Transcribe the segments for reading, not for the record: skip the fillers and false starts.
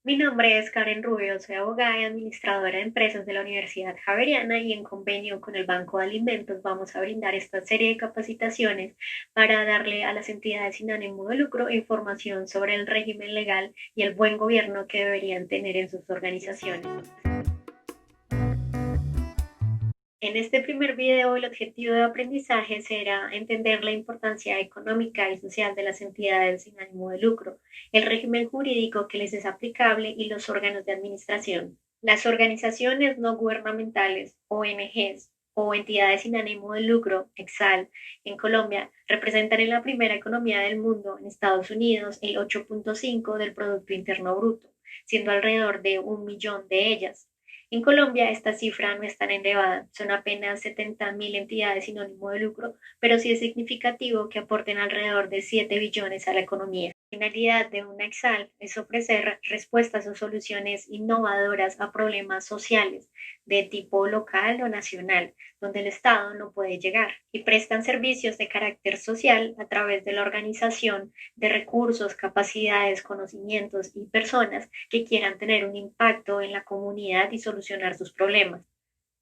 Mi nombre es Karen Rubio, soy abogada y administradora de empresas de la Universidad Javeriana y en convenio con el Banco de Alimentos vamos a brindar esta serie de capacitaciones para darle a las entidades sin ánimo de lucro información sobre el régimen legal y el buen gobierno que deberían tener en sus organizaciones. En este primer video, el objetivo de aprendizaje será entender la importancia económica y social de las entidades sin ánimo de lucro, el régimen jurídico que les es aplicable y los órganos de administración. Las organizaciones no gubernamentales, ONGs, o entidades sin ánimo de lucro, EXAL, en Colombia, representan en la primera economía del mundo, en Estados Unidos, el 8.5 del Producto Interno Bruto, siendo alrededor de 1 millón de ellas. En Colombia esta cifra no es tan elevada, son apenas 70.000 entidades sin ánimo de lucro, pero sí es significativo que aporten alrededor de 7 billones a la economía. La finalidad de una Exal es ofrecer respuestas o soluciones innovadoras a problemas sociales de tipo local o nacional, donde el Estado no puede llegar, y prestan servicios de carácter social a través de la organización de recursos, capacidades, conocimientos y personas que quieran tener un impacto en la comunidad y solucionar sus problemas.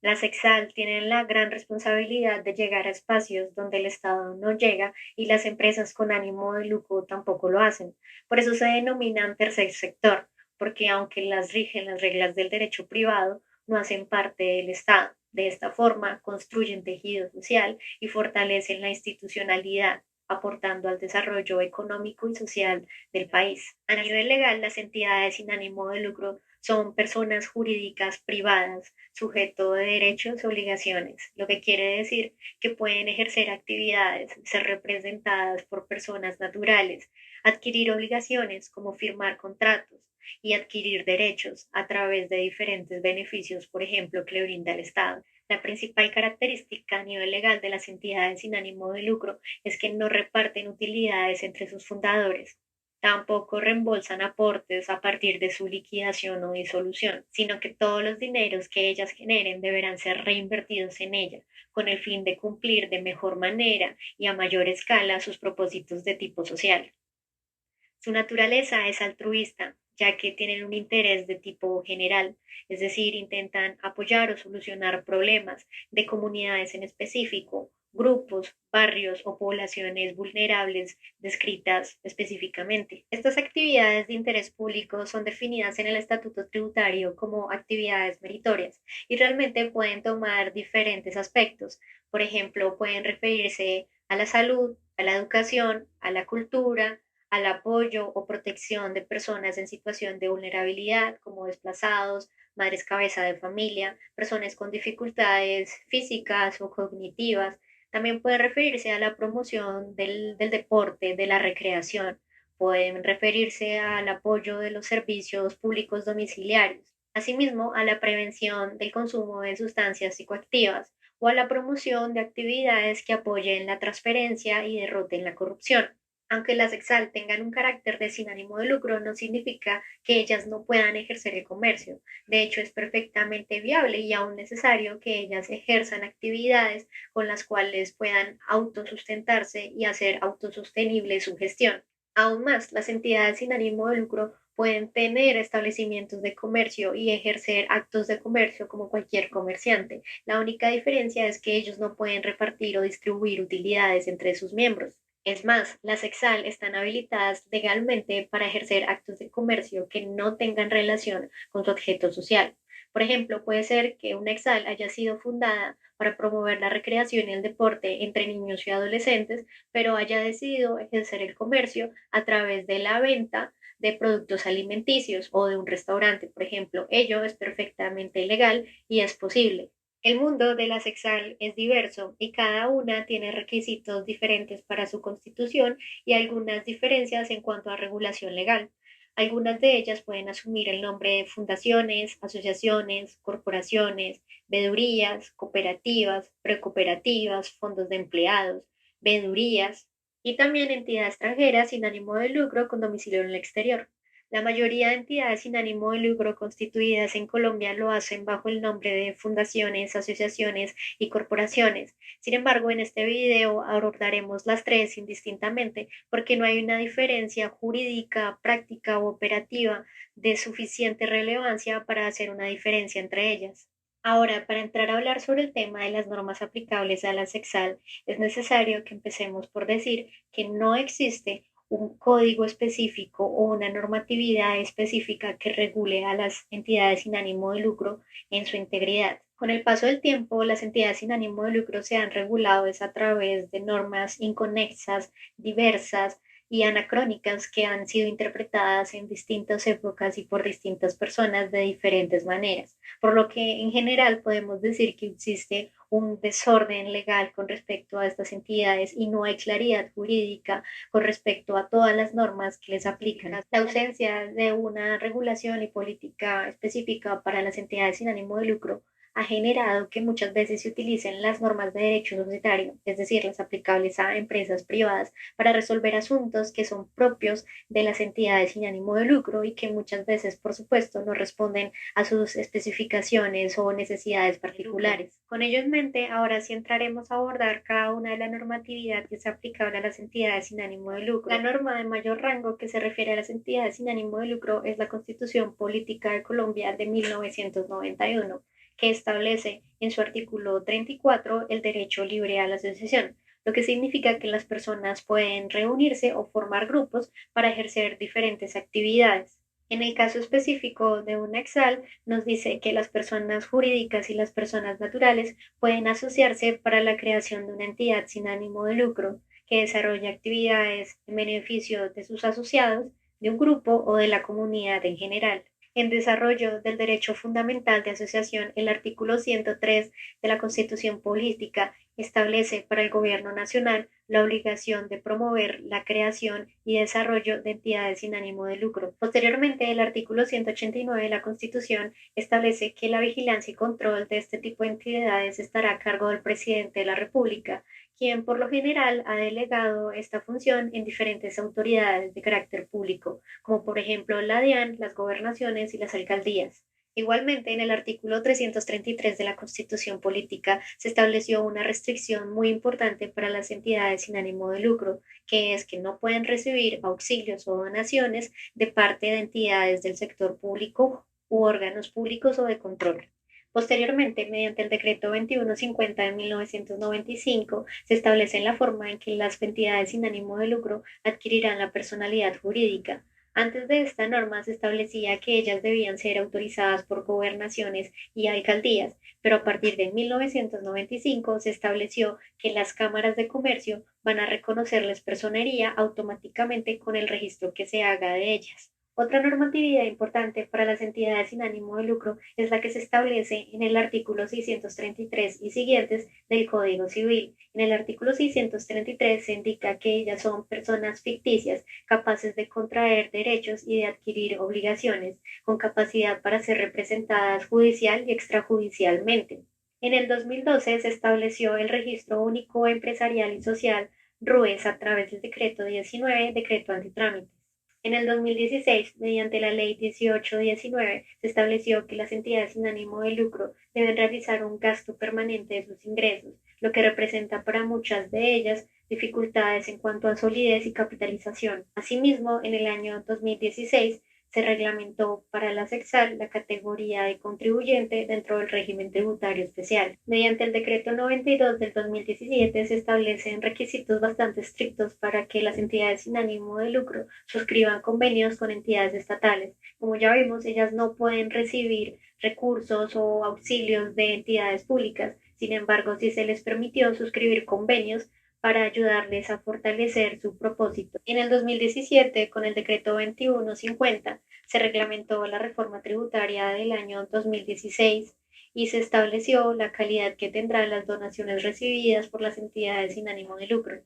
Las EXAL tienen la gran responsabilidad de llegar a espacios donde el Estado no llega y las empresas con ánimo de lucro tampoco lo hacen. Por eso se denominan tercer sector, porque aunque las rigen las reglas del derecho privado, no hacen parte del Estado. De esta forma, construyen tejido social y fortalecen la institucionalidad, aportando al desarrollo económico y social del país. A nivel legal, las entidades sin ánimo de lucro son personas jurídicas privadas, sujeto de derechos y obligaciones, lo que quiere decir que pueden ejercer actividades, ser representadas por personas naturales, adquirir obligaciones como firmar contratos y adquirir derechos a través de diferentes beneficios, por ejemplo, que le brinda el Estado. La principal característica a nivel legal de las entidades sin ánimo de lucro es que no reparten utilidades entre sus fundadores. Tampoco reembolsan aportes a partir de su liquidación o disolución, sino que todos los dineros que ellas generen deberán ser reinvertidos en ella, con el fin de cumplir de mejor manera y a mayor escala sus propósitos de tipo social. Su naturaleza es altruista, ya que tienen un interés de tipo general, es decir, intentan apoyar o solucionar problemas de comunidades en específico, grupos, barrios o poblaciones vulnerables descritas específicamente. Estas actividades de interés público son definidas en el Estatuto Tributario como actividades meritorias y realmente pueden tomar diferentes aspectos. Por ejemplo, pueden referirse a la salud, a la educación, a la cultura, al apoyo o protección de personas en situación de vulnerabilidad, como desplazados, madres cabeza de familia, personas con dificultades físicas o cognitivas. También puede referirse a la promoción del deporte, de la recreación. Pueden referirse al apoyo de los servicios públicos domiciliarios. Asimismo, a la prevención del consumo de sustancias psicoactivas o a la promoción de actividades que apoyen la transferencia y derroten la corrupción. Aunque las Exal tengan un carácter de sin ánimo de lucro, no significa que ellas no puedan ejercer el comercio. De hecho, es perfectamente viable y aún necesario que ellas ejerzan actividades con las cuales puedan autosustentarse y hacer autosostenible su gestión. Aún más, las entidades sin ánimo de lucro pueden tener establecimientos de comercio y ejercer actos de comercio como cualquier comerciante. La única diferencia es que ellos no pueden repartir o distribuir utilidades entre sus miembros. Es más, las Exal están habilitadas legalmente para ejercer actos de comercio que no tengan relación con su objeto social. Por ejemplo, puede ser que una Exal haya sido fundada para promover la recreación y el deporte entre niños y adolescentes, pero haya decidido ejercer el comercio a través de la venta de productos alimenticios o de un restaurante, por ejemplo. Ello es perfectamente legal y es posible. El mundo de la sexal es diverso y cada una tiene requisitos diferentes para su constitución y algunas diferencias en cuanto a regulación legal. Algunas de ellas pueden asumir el nombre de fundaciones, asociaciones, corporaciones, vedurías, cooperativas, precooperativas, fondos de empleados, vedurías y también entidad extranjera sin ánimo de lucro con domicilio en el exterior. La mayoría de entidades sin ánimo de lucro constituidas en Colombia lo hacen bajo el nombre de fundaciones, asociaciones y corporaciones. Sin embargo, en este video abordaremos las tres indistintamente porque no hay una diferencia jurídica, práctica o operativa de suficiente relevancia para hacer una diferencia entre ellas. Ahora, para entrar a hablar sobre el tema de las normas aplicables a la SEXAL, es necesario que empecemos por decir que no existe un código específico o una normatividad específica que regule a las entidades sin ánimo de lucro en su integridad. Con el paso del tiempo, las entidades sin ánimo de lucro se han regulado es a través de normas inconexas, diversas y anacrónicas que han sido interpretadas en distintas épocas y por distintas personas de diferentes maneras, por lo que en general podemos decir que existe un desorden legal con respecto a estas entidades y no hay claridad jurídica con respecto a todas las normas que les aplican. La ausencia de una regulación y política específica para las entidades sin ánimo de lucro ha generado que muchas veces se utilicen las normas de derecho societario, es decir, las aplicables a empresas privadas, para resolver asuntos que son propios de las entidades sin ánimo de lucro y que muchas veces, por supuesto, no responden a sus especificaciones o necesidades particulares. Con ello en mente, ahora sí entraremos a abordar cada una de la normatividad que es aplicable a las entidades sin ánimo de lucro. La norma de mayor rango que se refiere a las entidades sin ánimo de lucro es la Constitución Política de Colombia de 1991, que establece en su artículo 34 el derecho libre a la asociación, lo que significa que las personas pueden reunirse o formar grupos para ejercer diferentes actividades. En el caso específico de un Exal, nos dice que las personas jurídicas y las personas naturales pueden asociarse para la creación de una entidad sin ánimo de lucro que desarrolle actividades en beneficio de sus asociados, de un grupo o de la comunidad en general. En desarrollo del derecho fundamental de asociación, el artículo 103 de la Constitución Política establece para el Gobierno Nacional la obligación de promover la creación y desarrollo de entidades sin ánimo de lucro. Posteriormente, el artículo 189 de la Constitución establece que la vigilancia y control de este tipo de entidades estará a cargo del presidente de la República, quien por lo general ha delegado esta función en diferentes autoridades de carácter público, como por ejemplo la DIAN, las gobernaciones y las alcaldías. Igualmente, en el artículo 333 de la Constitución Política se estableció una restricción muy importante para las entidades sin ánimo de lucro, que es que no pueden recibir auxilios o donaciones de parte de entidades del sector público u órganos públicos o de control. Posteriormente, mediante el decreto 2150 de 1995, se establece la forma en que las entidades sin ánimo de lucro adquirirán la personalidad jurídica. Antes de esta norma se establecía que ellas debían ser autorizadas por gobernaciones y alcaldías, pero a partir de 1995 se estableció que las cámaras de comercio van a reconocerles personería automáticamente con el registro que se haga de ellas. Otra normatividad importante para las entidades sin ánimo de lucro es la que se establece en el artículo 633 y siguientes del Código Civil. En el artículo 633 se indica que ellas son personas ficticias capaces de contraer derechos y de adquirir obligaciones, con capacidad para ser representadas judicial y extrajudicialmente. En el 2012 se estableció el Registro Único Empresarial y Social RUES a través del decreto 19, decreto antitrámites. En el 2016, mediante la Ley 1819, se estableció que las entidades sin ánimo de lucro deben realizar un gasto permanente de sus ingresos, lo que representa para muchas de ellas dificultades en cuanto a solidez y capitalización. Asimismo, en el año 2016 se reglamentó para la SEXAL la categoría de contribuyente dentro del régimen tributario especial. Mediante el decreto 92 del 2017 se establecen requisitos bastante estrictos para que las entidades sin ánimo de lucro suscriban convenios con entidades estatales. Como ya vimos, ellas no pueden recibir recursos o auxilios de entidades públicas. Sin embargo, sí se les permitió suscribir convenios para ayudarles a fortalecer su propósito. En el 2017, con el decreto 2150, se reglamentó la reforma tributaria del año 2016 y se estableció la calidad que tendrán las donaciones recibidas por las entidades sin ánimo de lucro.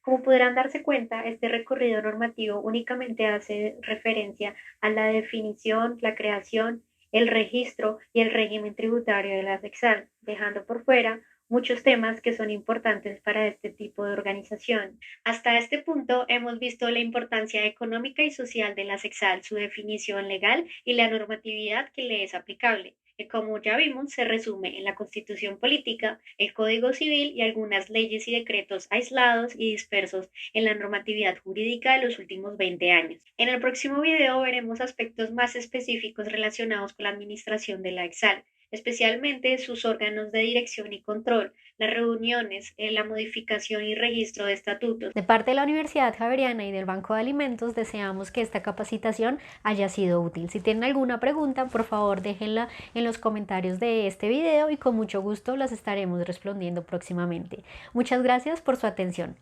Como podrán darse cuenta, este recorrido normativo únicamente hace referencia a la definición, la creación, el registro y el régimen tributario de la SEXAL, dejando por fuera muchos temas que son importantes para este tipo de organización. Hasta este punto hemos visto la importancia económica y social de la SEXAL, su definición legal y la normatividad que le es aplicable, que como ya vimos se resume en la Constitución Política, el Código Civil y algunas leyes y decretos aislados y dispersos en la normatividad jurídica de los últimos 20 años. En el próximo video veremos aspectos más específicos relacionados con la administración de la EXAL, especialmente sus órganos de dirección y control, las reuniones, la modificación y registro de estatutos. De parte de la Universidad Javeriana y del Banco de Alimentos, deseamos que esta capacitación haya sido útil. Si tienen alguna pregunta, por favor déjenla en los comentarios de este video y con mucho gusto las estaremos respondiendo próximamente. Muchas gracias por su atención.